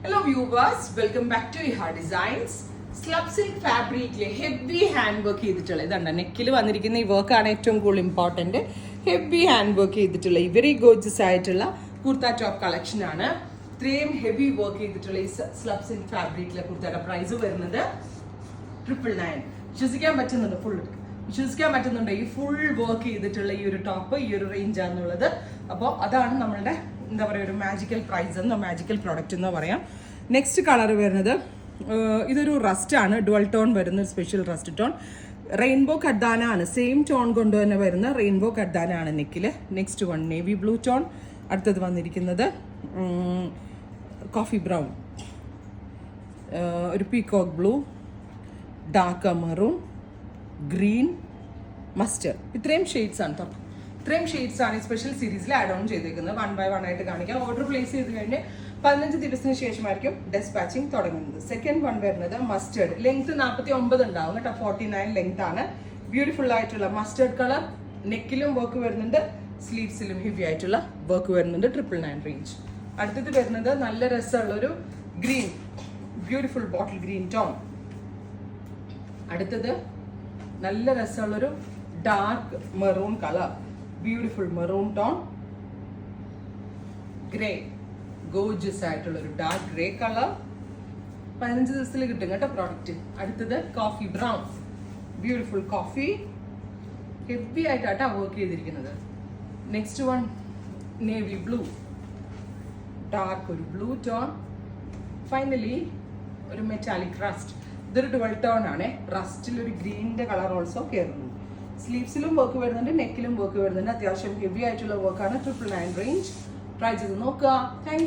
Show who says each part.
Speaker 1: Hello viewers, welcome back to Iha Designs. Slab silk fabric heavy hand work ചെയ്തിട്ടുള്ള ഇതാണ് നെക്കിൽ വന്നിരിക്കുന്ന ഈ വർക്കാണ് ഏറ്റവും കൂടുതൽ ഇമ്പോർട്ടന്റ്. ഹെവി ഹാൻഡ് വർക്ക് ചെയ്തിട്ടുള്ള വെരി ഗോർജിയസ് ആയിട്ടുള്ള കുർത്ത ടോപ്പ് കളക്ഷൻ ആണ്. ഇത്രയും ഹെവി വർക്ക് ചെയ്തിട്ടുള്ള ഈ സ്ലബ് സിൽക്ക് ഫാബ്രിക്കിലെ കുർത്തയുടെ പ്രൈസ് വരുന്നത് 999. വിശ്വസിക്കാൻ പറ്റുന്നുണ്ട് ഈ ഫുൾ വർക്ക് ചെയ്തിട്ടുള്ള ഈ ഒരു ടോപ്പ് ഈ ഒരു റേഞ്ച് ആണെന്നുള്ളത്. അപ്പോൾ അതാണ് നമ്മളുടെ എന്താ പറയുക ഒരു മാജിക്കൽ പ്രൈസ് എന്നോ മാജിക്കൽ പ്രോഡക്റ്റ് എന്നോ പറയാം. നെക്സ്റ്റ് കളർ വരുന്നത് ഇതൊരു റസ്റ്റ് ആണ്, ഡുവൽ ടോൺ വരുന്ന സ്പെഷ്യൽ റസ്റ്റ് ടോൺ. റെയിൻബോ കഡ്ദാന ആണ്, സെയിം ടോൺ കൊണ്ട് തന്നെ വരുന്ന റെയിൻബോ കഡ്ദാന ആണ് നെക്കിൽ. Next one navy blue tone. അടുത്തത് വന്നിരിക്കുന്നത് കോഫി ബ്രൗൺ, ഒരു peacock blue, dark maroon, green, mustard. ഇത്രയും ഷെയ്ഡ്സ് ആണ് ഈ സ്പെഷ്യൽ സീരീസിൽ ആഡ് ഓൺ ചെയ്തേക്കുന്നത്. 1 by 1 ആയിട്ട് കാണിക്കാം. ഓർഡർ പ്ലേസ് ചെയ്ത് കഴിഞ്ഞ് 15 ദിവസത്തിന് ശേഷമായിരിക്കും ഡെസ്പാച്ചിങ് തുടങ്ങുന്നത്. സെക്കൻഡ് വൺ വരുന്നത് മസ്റ്റേർഡ്. ലെങ്ത് 49 ഉണ്ടാവും കേട്ടോ, 49 ലെങ്ത് ആണ്. ബ്യൂട്ടിഫുൾ ആയിട്ടുള്ള മസ്റ്റേർഡ് കളർ. നെക്കിലും വർക്ക് വരുന്നുണ്ട്, സ്ലീവ്സിലും ഹെവി ആയിട്ടുള്ള വർക്ക് വരുന്നുണ്ട്. 999 റേഞ്ച്. അടുത്തത് വരുന്നത് നല്ല രസമുള്ളൊരു green, beautiful bottle green tone. അടുത്തത് നല്ല രസമുള്ളൊരു dark maroon colour, beautiful maroon tone. Grey, gorgeous ആയിട്ടുള്ള ഒരു ഡാർക്ക് ഗ്രേ കളർ. 15 ദിവസത്തിൽ കിട്ടും കേട്ടോ പ്രോഡക്റ്റ്. അടുത്തത് coffee brown, beautiful coffee, heavy ആയിട്ടാണ് വർക്ക് ചെയ്തിരിക്കുന്നത്. Next one navy blue, dark ഒരു ബ്ലൂ ടോൺ. ഫൈനലി ഒരു മെറ്റാലിക് റസ്റ്റ്. ഇതൊരു ഡുവൽ ടോൺ ആണ്. റസ്റ്റിൽ ഒരു ഗ്രീനിന്റെ കളർ ഓൾസോ കയറുന്നു. സ്ലീവ്സിലും വർക്ക് വരുന്നുണ്ട്, നെക്കിലും വർക്ക് വരുന്നുണ്ട്. അത്യാവശ്യം ഹെവി ആയിട്ടുള്ള വർക്കാണ്. 999 റേഞ്ച്. ട്രൈ ചെയ്ത് നോക്കുക. താങ്ക്